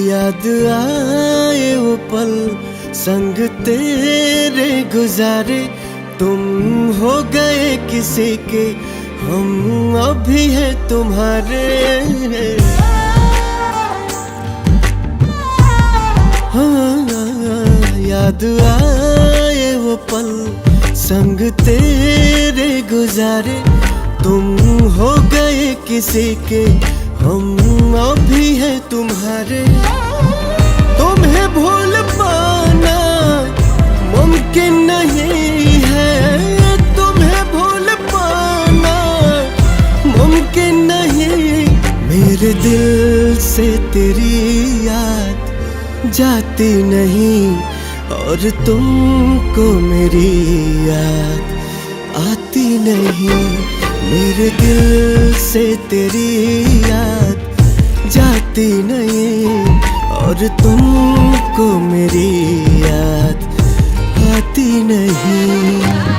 याद आए वो पल संग तेरे गुजारे, तुम हो गए किसी के, हम अभी हैं तुम्हारे। हाँ, याद आए वो पल संग तेरे गुजारे, तुम हो गए किसी के, हम अभी हैं तुम्हारे। तुम्हें भूल पाना मुमकिन नहीं है, तुम्हें भूल पाना मुमकिन नहीं। मेरे दिल से तेरी याद जाती नहीं, और तुमको मेरी याद आती नहीं। मेरे दिल से तेरी याद जाती नहीं, और तुमको मेरी याद आती नहीं।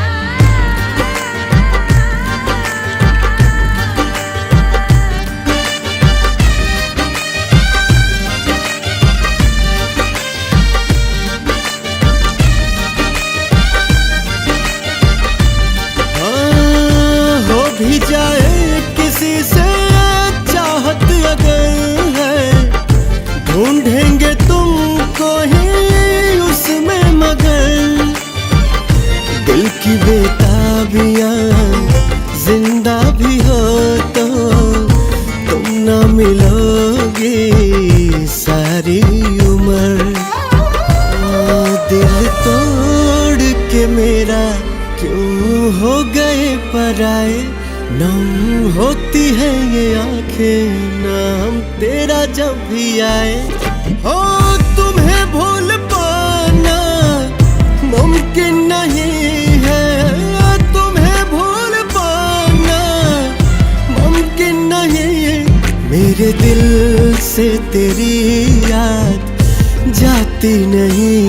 भी जाए किसी से चाहत अगर है, ढूंढेंगे तुमको ही उसमें, मगर दिल की बेताबियां जिंदा भी हो तो तुम ना मिलोगे सारी उम्र। दिल तोड़ के मेरा क्यों हो गए पराए, नम होती है ये आंखें नाम तेरा जब भी आए। हो तुम्हें भूल पाना मुमकिन नहीं है, तुम्हें भूल पाना मुमकिन नहीं। मेरे दिल से तेरी याद जाती नहीं,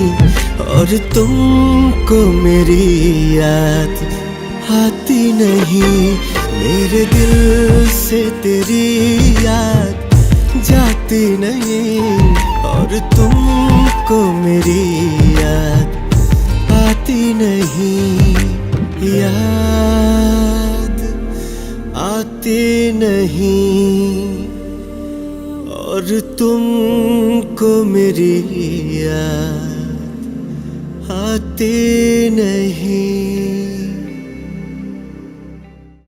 और तुमको मेरी याद आती नहीं। मेरे दिल से तेरी याद जाती नहीं, और तुमको मेरी याद आती नहीं। याद आती नहीं, और तुमको मेरी याद आती नहीं।